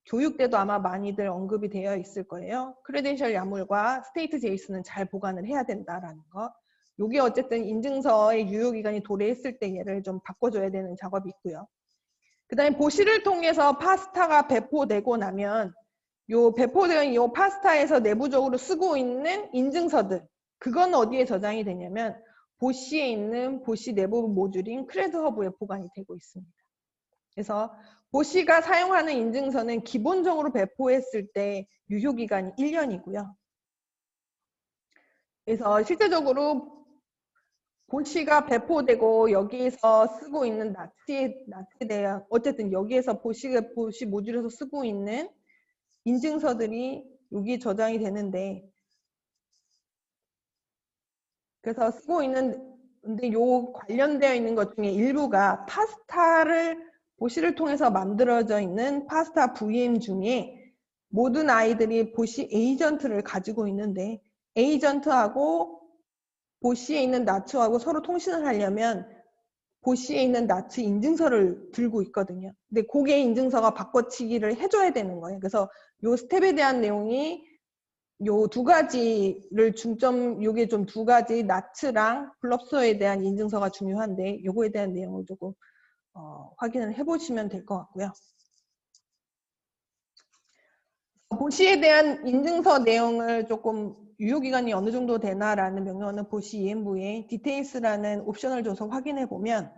교육 때도 아마 많이들 언급이 되어 있을 거예요. 크레덴셜 야물과 스테이트 제이슨은 잘 보관을 해야 된다라는 거. 요게 어쨌든 인증서의 유효기간이 도래했을 때 얘를 좀 바꿔줘야 되는 작업이 있고요. 그 다음에 보시를 통해서 파스타가 배포되고 나면 요 배포된 요 파스타에서 내부적으로 쓰고 있는 인증서들 그건 어디에 저장이 되냐면 보시에 있는 보시 내부 모듈인 크레드 허브에 보관이 되고 있습니다. 그래서 보시가 사용하는 인증서는 기본적으로 배포했을 때 유효기간이 1년이고요. 그래서 실제적으로 보시가 배포되고 여기에서 쓰고 있는 나트에 대한 어쨌든 여기에서 보시 모듈에서 쓰고 있는 인증서들이 여기 저장이 되는데 그래서 쓰고 있는 근데 요 관련되어 있는 것 중에 일부가 파스타를 보시를 통해서 만들어져 있는 파스타 VM 중에 모든 아이들이 보시 에이전트를 가지고 있는데 에이전트하고 보시에 있는 나츠하고 서로 통신을 하려면 보시에 있는 나츠 인증서를 들고 있거든요. 근데 그게 인증서가 바꿔치기를 해줘야 되는 거예요. 그래서 이 스텝에 대한 내용이 요 두 가지를 중점, 요게 좀 두 가지 나츠랑 블럽스토어에 대한 인증서가 중요한데 요거에 대한 내용을 조금 확인을 해보시면 될 것 같고요. 보시에 대한 인증서 내용을 조금 유효기간이 어느 정도 되나라는 명령어는 보시 EMV에 디테일스라는 옵션을 줘서 확인해 보면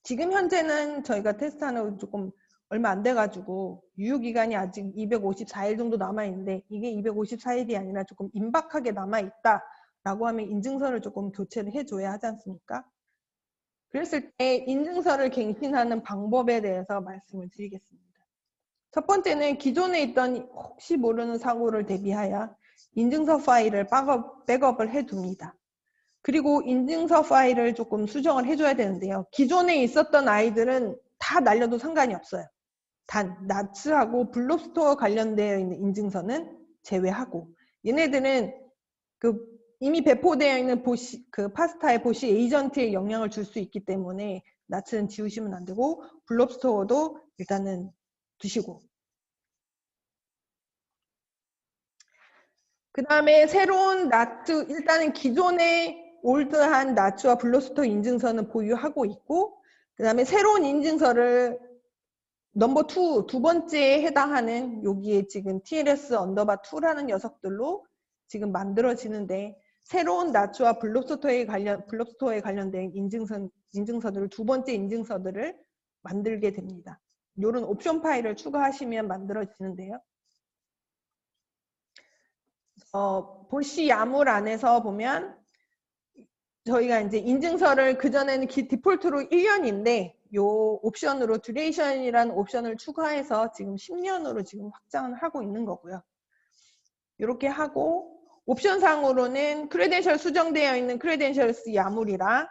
지금 현재는 저희가 테스트하는 조금 얼마 안 돼가지고 유효기간이 아직 254일 정도 남아있는데 이게 254일이 아니라 조금 임박하게 남아있다라고 하면 인증서를 조금 교체를 해줘야 하지 않습니까? 그랬을 때 인증서를 갱신하는 방법에 대해서 말씀을 드리겠습니다. 첫 번째는 기존에 있던 혹시 모르는 사고를 대비하여 인증서 파일을 백업을 해둡니다. 그리고 인증서 파일을 조금 수정을 해줘야 되는데요. 기존에 있었던 아이들은 다 날려도 상관이 없어요. 단 나츠하고 블롭스토어 관련되어 있는 인증서는 제외하고 얘네들은 이미 배포되어 있는 그 파스타의 보시 에이전트에 영향을 줄 수 있기 때문에 나츠는 지우시면 안 되고 블롭스토어도 일단은 두시고 그 다음에 새로운 나츠, 일단은 기존의 올드한 나츠와 블록스토어 인증서는 보유하고 있고 그 다음에 새로운 인증서를 넘버 2, 두 번째에 해당하는 여기에 지금 TLS 언더바 2라는 녀석들로 지금 만들어지는데 새로운 나츠와 블록스토어에 관련된 인증서들을 두 번째 인증서들을 만들게 됩니다. 이런 옵션 파일을 추가하시면 만들어지는데요. 보시 야물 안에서 보면 저희가 이제 인증서를 그전에는 디폴트로 1년인데 요 옵션으로 듀레이션이라는 옵션을 추가해서 지금 10년으로 지금 확장을 하고 있는 거고요. 이렇게 하고 옵션상으로는 크레덴셜 수정되어 있는 크레덴셜스 야물이랑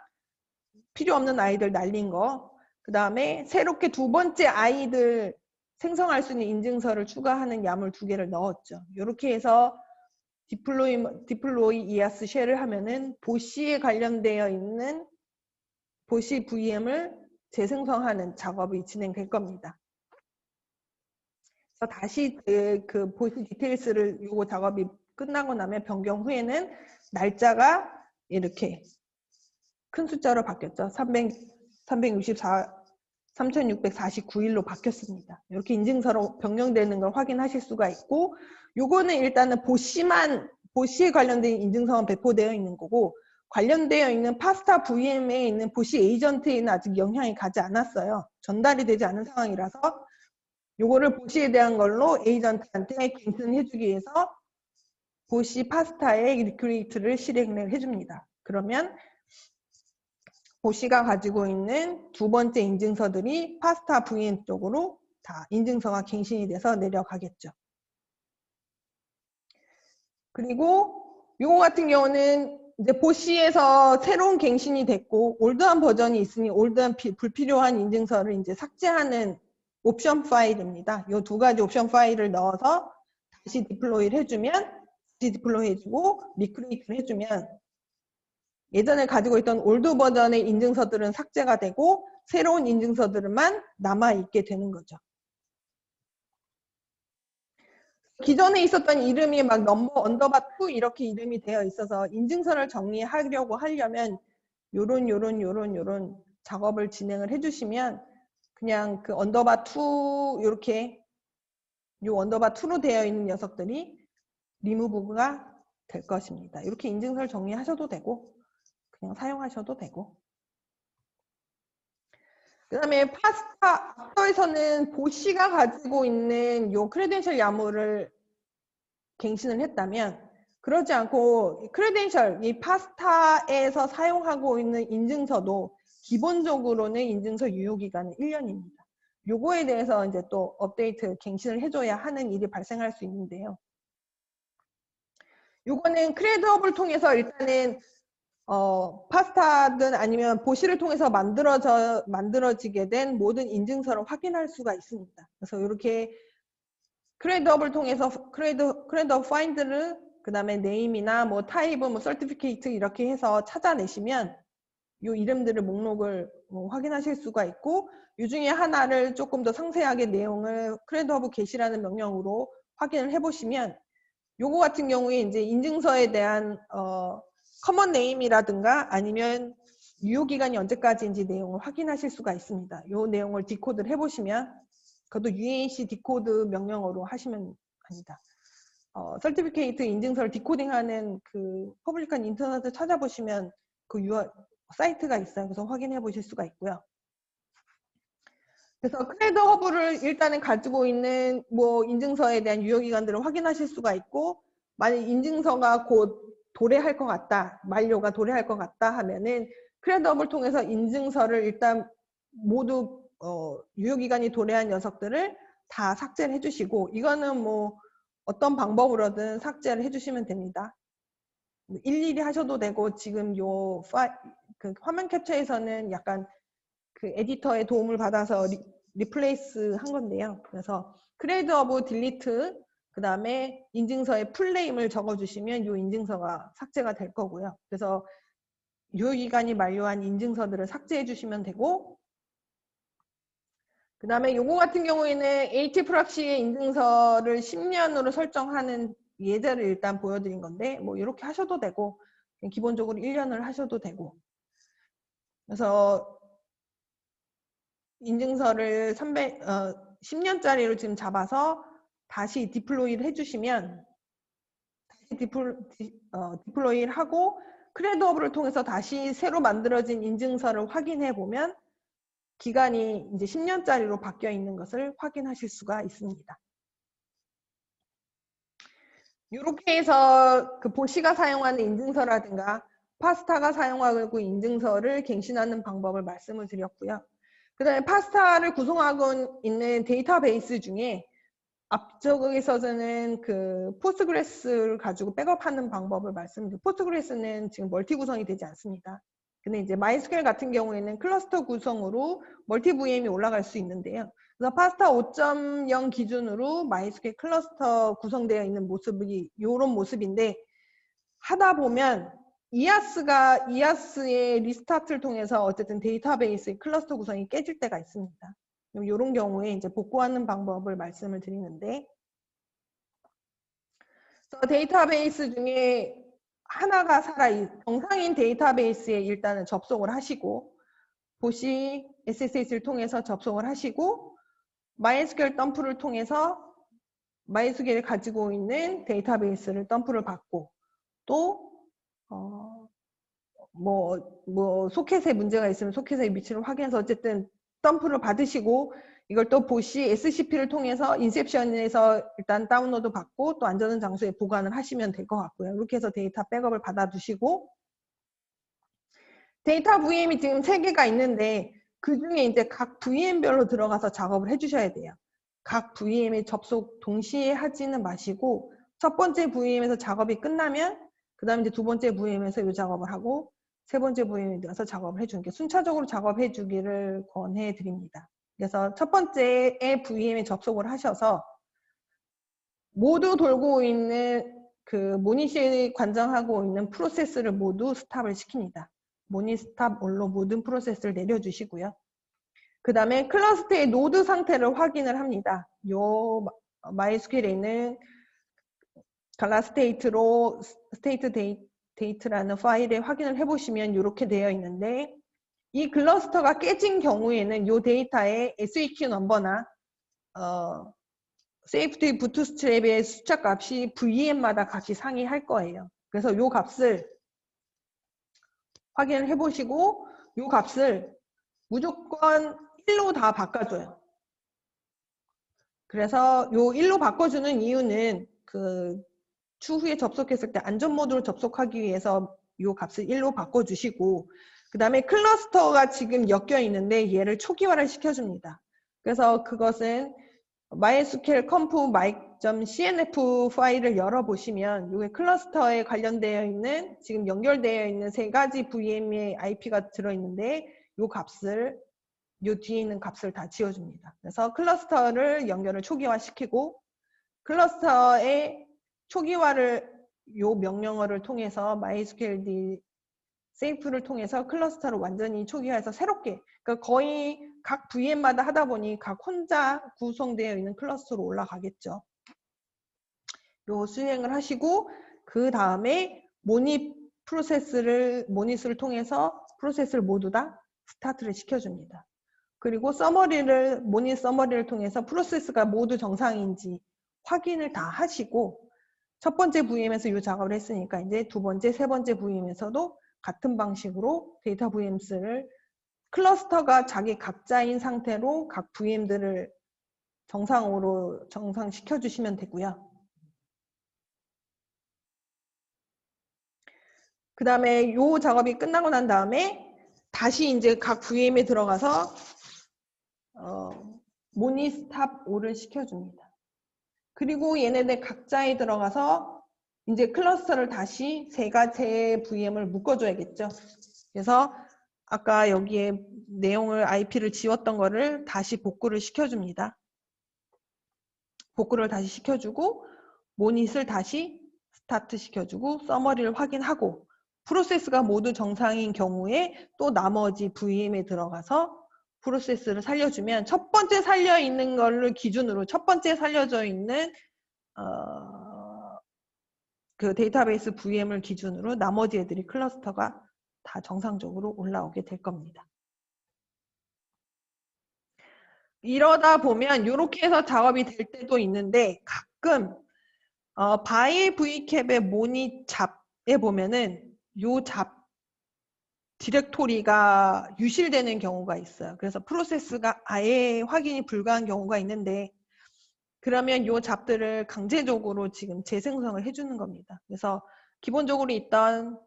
필요 없는 아이들 날린 거, 그 다음에 새롭게 두 번째 아이들 생성할 수 있는 인증서를 추가하는 야물 2개를 넣었죠. 이렇게 해서 디플로이 이아스 쉘을 하면은 보시에 관련되어 있는 보시 VM을 재생성하는 작업이 진행될 겁니다. 그래서 다시 그 보시 디테일스를 요거 작업이 끝나고 나면 변경 후에는 날짜가 이렇게 큰 숫자로 바뀌었죠. 3649일로 바뀌었습니다. 이렇게 인증서로 변경되는 걸 확인하실 수가 있고 요거는 일단은 보시에 관련된 인증서만 배포되어 있는 거고 관련되어 있는 파스타 VM에 있는 보시 에이전트에는 아직 영향이 가지 않았어요. 전달이 되지 않은 상황이라서 요거를 보시에 대한 걸로 에이전트한테 갱신해 주기 위해서 보시 파스타의 리크리에이트를 실행을 해줍니다. 그러면 보시가 가지고 있는 두 번째 인증서들이 파스타 VM 쪽으로 다 인증서가 갱신이 돼서 내려가겠죠. 그리고 요거 같은 경우는 이제 보시에서 새로운 갱신이 됐고 올드한 버전이 있으니 올드한 불필요한 인증서를 이제 삭제하는 옵션 파일입니다. 요 두 가지 옵션 파일을 넣어서 다시 디플로이를 해주면 다시 디플로이 해주고 리크리에이트를 해주면 예전에 가지고 있던 올드 버전의 인증서들은 삭제가 되고 새로운 인증서들만 남아있게 되는 거죠. 기존에 있었던 이름이 막 넘버 언더바 2 이렇게 이름이 되어 있어서 인증서를 정리하려고 하려면 요런 작업을 진행을 해주시면 그냥 그 언더바 2 이렇게 요 언더바 2로 되어 있는 녀석들이 리무브가 될 것입니다. 이렇게 인증서를 정리하셔도 되고 그냥 사용하셔도 되고 그 다음에 파스타 앞서에서는 보시가 가지고 있는 요 크레덴셜 야물을 갱신을 했다면 그러지 않고 크레덴셜 이 파스타에서 사용하고 있는 인증서도 기본적으로는 인증서 유효기간은 1년입니다. 요거에 대해서 이제 또 업데이트 갱신을 해줘야 하는 일이 발생할 수 있는데요. 요거는 크레드업을 통해서 일단은 파스타든 아니면 보시를 통해서 만들어지게 된 모든 인증서를 확인할 수가 있습니다. 그래서 이렇게 크레드업을 통해서 크레드업 파인드를 그 다음에 네임이나 뭐 타입, 뭐 서티피케이트 이렇게 해서 찾아내시면 이 이름들을 목록을 확인하실 수가 있고 이 중에 하나를 조금 더 상세하게 내용을 크레드업 게시라는 명령으로 확인을 해보시면 요거 같은 경우에 이제 인증서에 대한 커먼 네임이라든가 아니면 유효기간이 언제까지인지 내용을 확인하실 수가 있습니다. 요 내용을 디코드를 해보시면 그것도 UAC 디코드 명령어로 하시면 합니다. 서티피케이트 인증서를 디코딩하는 그 퍼블릭한 인터넷을 찾아보시면 그 사이트가 있어요. 그래서 확인해 보실 수가 있고요. 그래서 크레드 허브를 일단은 가지고 있는 뭐 인증서에 대한 유효기간들을 확인하실 수가 있고, 만약 인증서가 곧 도래할 것 같다, 만료가 도래할 것 같다 하면은 크레드 허브를 통해서 인증서를 일단 모두 유효기간이 도래한 녀석들을 다 삭제를 해주시고, 이거는 뭐 어떤 방법으로든 삭제를 해주시면 됩니다. 일일이 하셔도 되고, 지금 그 화면 캡처에서는 약간 그 에디터의 도움을 받아서 리플레이스 한 건데요. 그래서 크레드 오브 딜리트 그 다음에 인증서의 풀네임을 적어주시면 이 인증서가 삭제가 될 거고요. 그래서 유효기간이 만료한 인증서들을 삭제해 주시면 되고, 그 다음에 요거 같은 경우에는 AT 프락시의 인증서를 10년으로 설정하는 예제를 일단 보여드린 건데, 뭐 이렇게 하셔도 되고, 기본적으로 1년을 하셔도 되고, 그래서 인증서를 10년짜리로 지금 잡아서 다시 디플로이를 해주시면, 다시 디플로이를 하고 크레드 허브를 통해서 다시 새로 만들어진 인증서를 확인해 보면 기간이 이제 10년짜리로 바뀌어 있는 것을 확인하실 수가 있습니다. 이렇게 해서 그 보시가 사용하는 인증서라든가 파스타가 사용하고 인증서를 갱신하는 방법을 말씀을 드렸고요. 그 다음에 파스타를 구성하고 있는 데이터베이스 중에 앞쪽에서는 그 포스트그레스를 가지고 백업하는 방법을 말씀드리고, 포스트그레스는 지금 멀티 구성이 되지 않습니다. 근데 이제 마이스퀘일 같은 경우에는 클러스터 구성으로 멀티 VM이 올라갈 수 있는데요. 그래서 파스타 5.0 기준으로 마이스퀘일 클러스터 구성되어 있는 모습이 이런 모습인데, 하다 보면 이아스의 리스타트를 통해서 어쨌든 데이터베이스의 클러스터 구성이 깨질 때가 있습니다. 이런 경우에 이제 복구하는 방법을 말씀을 드리는데, 데이터베이스 중에 하나가 정상인 데이터베이스에 일단은 접속을 하시고, 보시 SSH를 통해서 접속을 하시고, MySQL 덤프를 통해서 MySQL을 가지고 있는 데이터베이스를 덤프를 받고, 또 소켓에 문제가 있으면 소켓의 위치를 확인해서 어쨌든 덤프를 받으시고, 이걸 또 보시 SCP를 통해서 인셉션에서 일단 다운로드 받고 또 안전한 장소에 보관을 하시면 될 것 같고요. 이렇게 해서 데이터 백업을 받아두시고, 데이터 VM이 지금 3개가 있는데 그 중에 이제 각 VM별로 들어가서 작업을 해주셔야 돼요. 각 VM에 접속 동시에 하지는 마시고, 첫 번째 VM에서 작업이 끝나면 그 다음에 이제 두 번째 VM에서 이 작업을 하고, 세 번째 VM에 들어서 작업을 해주는 게 순차적으로 작업해 주기를 권해 드립니다. 그래서 첫 번째에 VM에 접속을 하셔서 모두 돌고 있는 그 모니시 관장하고 있는 프로세스를 모두 스탑을 시킵니다. 모니 스탑 올로 모든 프로세스를 내려주시고요. 그 다음에 클러스터의 노드 상태를 확인을 합니다. 요 MySQL에 있는 갈라스테이트로 스테이트 데이트라는 파일에 확인을 해보시면 이렇게 되어 있는데, 이 클러스터가 깨진 경우에는 이 데이터의 SEQ 넘버나 세이프티 부트스트랩의 숫자 값이 VM마다 값이 상이할 거예요. 그래서 이 값을 확인을 해보시고 이 값을 무조건 1로 다 바꿔줘요. 그래서 이 1로 바꿔주는 이유는 그 추후에 접속했을 때 안전 모드로 접속하기 위해서 이 값을 1로 바꿔주시고, 그 다음에 클러스터가 지금 엮여 있는데 얘를 초기화를 시켜줍니다. 그래서 그것은 MySQL conf my.cnf 파일을 열어보시면 이게 클러스터에 관련되어 있는 지금 연결되어 있는 3가지 VM의 IP가 들어있는데 이 값을 이 뒤에 있는 값을 다 지워줍니다. 그래서 클러스터를 연결을 초기화시키고, 클러스터의 초기화를 이 명령어를 통해서 MySQL safe를 통해서 클러스터를 완전히 초기화해서 새롭게, 그러니까 거의 각 VM마다 하다 보니 각 혼자 구성되어 있는 클러스터로 올라가겠죠. 수행을 하시고 그 다음에 모닛을 통해서 프로세스를 모두 다 스타트를 시켜줍니다. 그리고 모닛 서머리를 통해서 프로세스가 모두 정상인지 확인을 다 하시고 첫 번째 VM에서 이 작업을 했으니까 이제 두 번째, 세 번째 VM에서도 같은 방식으로 데이터 VMs를 클러스터가 자기 각자인 상태로 각 VM들을 정상시켜 주시면 되고요. 그 다음에 이 작업이 끝나고 난 다음에 다시 이제 각 VM에 들어가서 모니 스탑 5를 시켜줍니다. 그리고 얘네들 각자에 들어가서 이제 클러스터를 다시 세 VM을 묶어줘야겠죠. 그래서 아까 여기에 내용을 IP를 지웠던 거를 다시 복구를 시켜줍니다. 복구를 다시 시켜주고 모닛을 다시 스타트 시켜주고 서머리를 확인하고 프로세스가 모두 정상인 경우에 또 나머지 VM에 들어가서 프로세스를 살려주면 첫 번째 살려있는 거를 기준으로 첫 번째 살려져 있는 그 데이터베이스 VM을 기준으로 나머지 애들이 클러스터가 다 정상적으로 올라오게 될 겁니다. 이러다 보면 이렇게 해서 작업이 될 때도 있는데 가끔 바이 V캡의 모니 잡에 보면은 요 잡 디렉토리가 유실되는 경우가 있어요. 그래서 프로세스가 아예 확인이 불가한 경우가 있는데 그러면 요 잡들을 강제적으로 지금 재생성을 해주는 겁니다. 그래서 기본적으로 있던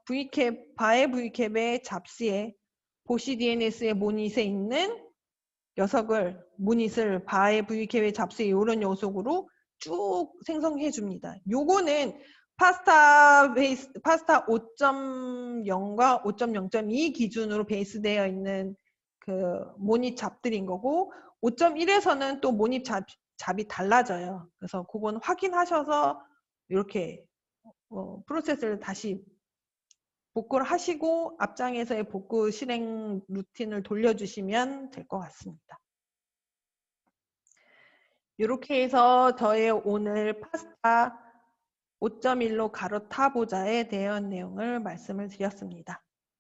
바이 V캡의 잡시에 보시 DNS의 모닛에 있는 녀석을 모닛을 바이 V캡의 잡시에 이런 녀석으로 쭉 생성해 줍니다. 요거는 파스타 5.0과 5.0.2 기준으로 베이스되어 있는 그 모닛 잡들인 거고 5.1에서는 또 모닛 잡이 달라져요. 그래서 그건 확인하셔서 이렇게 프로세스를 다시 복구를 하시고 앞장에서의 복구 실행 루틴을 돌려주시면 될 것 같습니다. 이렇게 해서 저의 오늘 파스타 5.1로 갈아타보자에 대한 내용을 말씀을 드렸습니다.